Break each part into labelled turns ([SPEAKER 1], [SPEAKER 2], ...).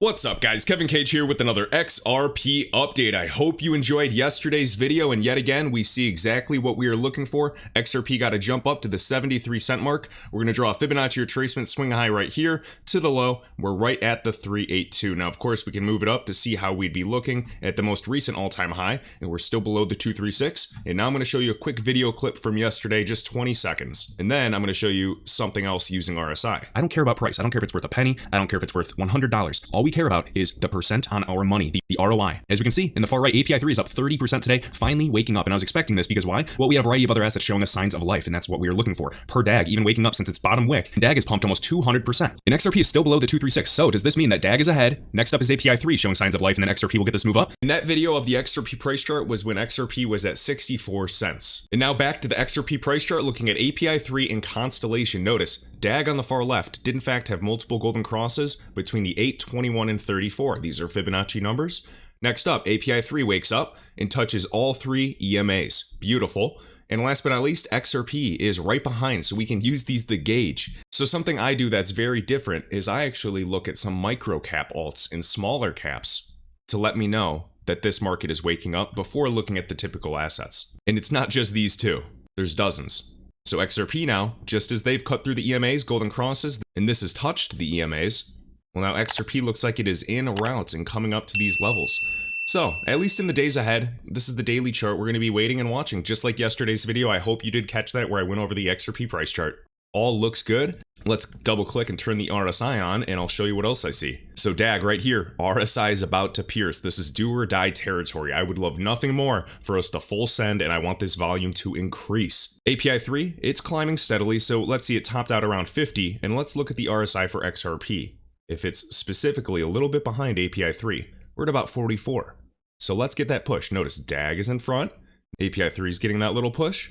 [SPEAKER 1] What's up guys, Kevin Cage here with another XRP update. I hope you enjoyed yesterday's video, and yet again we see exactly what we are looking for. XRP got to jump up to the 73-cent mark. We're going to draw a Fibonacci retracement swing high right here to the low. We're right at the 382. Now of course we can move it up to see how we'd be looking at the most recent all-time high, and we're still below the 236. And now I'm going to show you a quick video clip from yesterday, just 20 seconds. And then I'm going to show you something else using RSI. I don't care about price. I don't care if it's worth a penny. I don't care if it's worth $100. All we care about is the percent on our money, the ROI. As we can see in the far right, API3 is up 30% today, finally waking up. And I was expecting this because why? Well, we have a variety of other assets showing us signs of life, and that's what we are looking for. Per DAG, even waking up since its bottom wick, DAG is pumped almost 200%. And XRP is still below the 236. So does this mean that DAG is ahead? Next up is API3 showing signs of life, and then XRP will get this move up. And that video of the XRP price chart was when XRP was at 64 cents. And now back to the XRP price chart, looking at API3 and Constellation. Notice DAG on the far left did in fact have multiple golden crosses between the 8, 21, and 34. These are Fibonacci numbers. Next up, API3 wakes up and touches all three EMAs. Beautiful. And last but not least, XRP is right behind, so we can use these to gauge. So something I do that's very different is I actually look at some micro cap alts and smaller caps to let me know that this market is waking up before looking at the typical assets. And it's not just these two. There's dozens. So XRP now, just as they've cut through the EMAs, golden crosses, and this has touched the EMAs, well, now XRP looks like it is in a route and coming up to these levels. So, at least in the days ahead, this is the daily chart. We're going to be waiting and watching, just like yesterday's video. I hope you did catch that where I went over the XRP price chart. All looks good. Let's double click and turn the RSI on, and I'll show you what else I see. So DAG right here, RSI is about to pierce. This is do or die territory. I would love nothing more for us to full send, and I want this volume to increase. API3, it's climbing steadily, so let's see it topped out around 50, and let's look at the RSI for XRP. If it's specifically a little bit behind API3, we're at about 44. So let's get that push. Notice DAG is in front, API3 is getting that little push,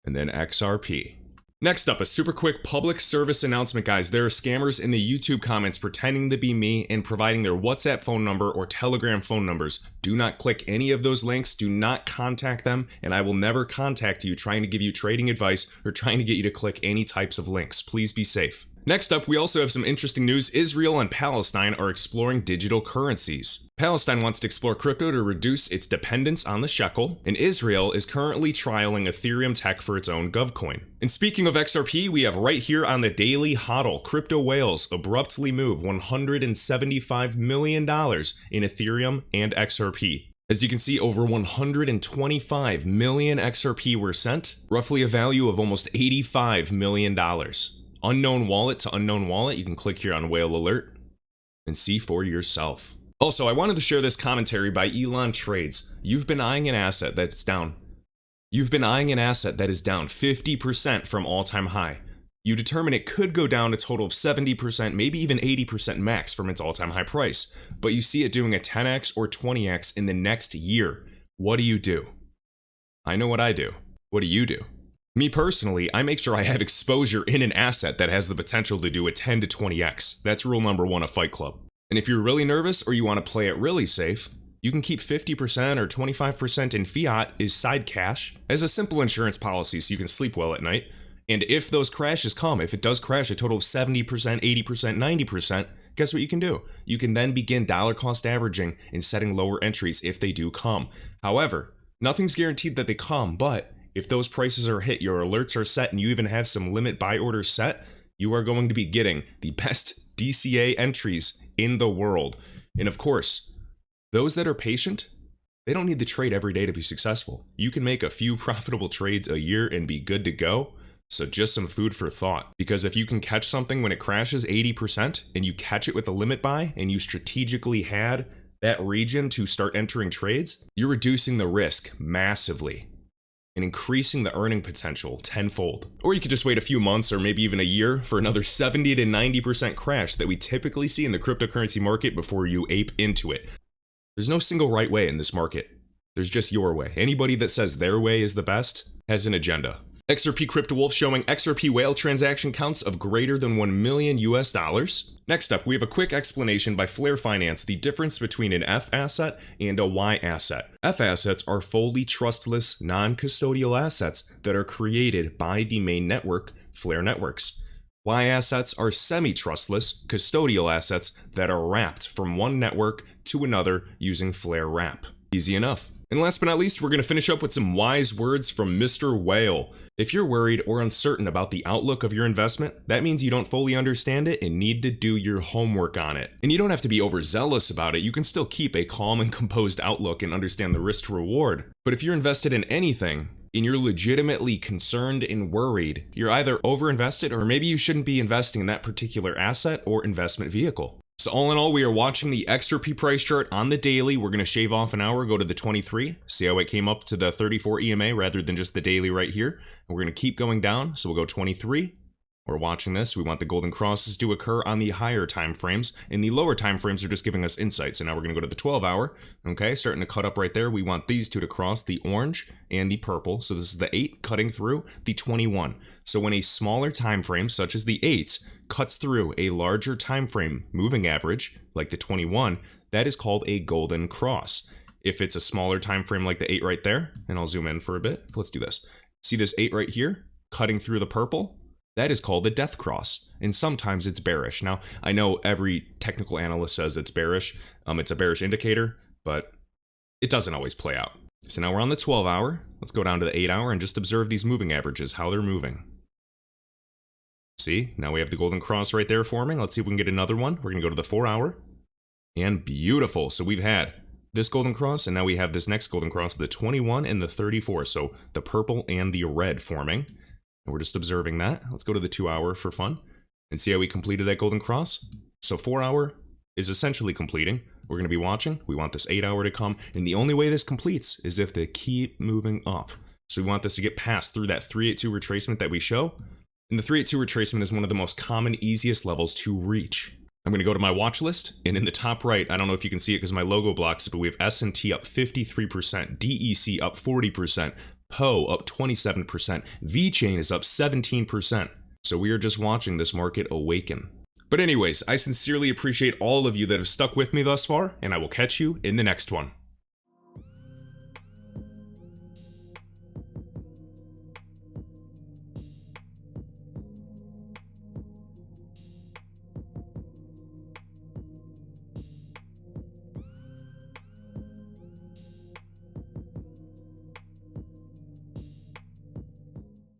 [SPEAKER 1] and then XRP. Next up, a super quick public service announcement, guys. There are scammers in the YouTube comments pretending to be me and providing their WhatsApp phone number or Telegram phone numbers. Do not click any of those links. Do not contact them, and I will never contact you trying to give you trading advice or trying to get you to click any types of links. Please be safe. Next up, we also have some interesting news. Israel and Palestine are exploring digital currencies. Palestine wants to explore crypto to reduce its dependence on the shekel, and Israel is currently trialing Ethereum tech for its own GovCoin. And speaking of XRP, we have right here on the daily hodl, crypto whales abruptly move $175 million in Ethereum and XRP. As you can see, over 125 million XRP were sent, roughly a value of almost $85 million. Unknown wallet to unknown wallet, you can click here on Whale Alert and see for yourself. Also, I wanted to share this commentary by Elon Trades. You've been eyeing an asset that's down. You've been eyeing an asset that is down 50% from all-time high. You determine it could go down a total of 70%, maybe even 80% max from its all-time high price, but you see it doing a 10x or 20x in the next year. What do? I know what I do. What do you do? Me personally, I make sure I have exposure in an asset that has the potential to do a 10 to 20x. That's rule number one of Fight Club. And if you're really nervous or you want to play it really safe, you can keep 50% or 25% in fiat as side cash as a simple insurance policy so you can sleep well at night. And if those crashes come, if it does crash a total of 70%, 80%, 90%, guess what you can do? You can then begin dollar cost averaging and setting lower entries if they do come. However, nothing's guaranteed that they come, but if those prices are hit, your alerts are set, and you even have some limit buy orders set, you are going to be getting the best DCA entries in the world. And of course, those that are patient, they don't need to trade every day to be successful. You can make a few profitable trades a year and be good to go. So just some food for thought. Because if you can catch something when it crashes 80% and you catch it with a limit buy and you strategically had that region to start entering trades, you're reducing the risk massively and increasing the earning potential tenfold. Or you could just wait a few months or maybe even a year for another 70 to 90% crash that we typically see in the cryptocurrency market before you ape into it. There's no single right way in this market. There's just your way. Anybody that says their way is the best has an agenda. XRP Crypto Wolf showing XRP whale transaction counts of greater than $1 million US. Next up, we have a quick explanation by Flare Finance, the difference between an F asset and a Y asset. F assets are fully trustless, non-custodial assets that are created by the main network, Flare Networks. Y assets are semi-trustless, custodial assets that are wrapped from one network to another using flare wrap. Easy enough. And last but not least, we're going to finish up with some wise words from Mr. Whale. If you're worried or uncertain about the outlook of your investment, that means you don't fully understand it and need to do your homework on it. And you don't have to be overzealous about it. You can still keep a calm and composed outlook and understand the risk to reward. But if you're invested in anything, and you're legitimately concerned and worried, you're either overinvested or maybe you shouldn't be investing in that particular asset or investment vehicle. So all in all, we are watching the XRP price chart on the daily. We're going to shave off an hour, go to the 23, see how it came up to the 34 EMA rather than just the daily right here. And we're going to keep going down. So we'll go 23. We're watching this. We want the golden crosses to occur on the higher time frames, and the lower time frames are just giving us insight. So now we're going to go to the 12 hour. Okay, starting to cut up right there. We want these two to cross, the orange and the purple. So this is the 8 cutting through the 21. So when a smaller time frame, such as the 8, cuts through a larger time frame moving average, like the 21, that is called a golden cross. If it's a smaller time frame like the 8 right there, and I'll zoom in for a bit. Let's do this. See this 8 right here, cutting through the purple? That is called a death cross, and sometimes it's bearish. Now, I know every technical analyst says it's bearish. It's a bearish indicator, but it doesn't always play out. So now we're on the 12 hour. Let's go down to the 8 hour and just observe these moving averages, how they're moving. See, now we have the golden cross right there forming. Let's see if we can get another one. We're gonna go to the 4 hour, and beautiful. So we've had this golden cross, and now we have this next golden cross, the 21 and the 34. So the purple and the red forming. And we're just observing that. Let's go to the 2 hour for fun and see how we completed that golden cross. So 4 hour is essentially completing. We're going to be watching. We want this 8 hour to come. And the only way this completes is if they keep moving up. So we want this to get passed through that 382 retracement that we show. And the 382 retracement is one of the most common, easiest levels to reach. I'm going to go to my watch list, and in the top right, I don't know if you can see it because my logo blocks it, but we have S&T up 53%, DEC up 40%, PO up 27%, VeChain is up 17%. So we are just watching this market awaken. But anyways, I sincerely appreciate all of you that have stuck with me thus far, and I will catch you in the next one.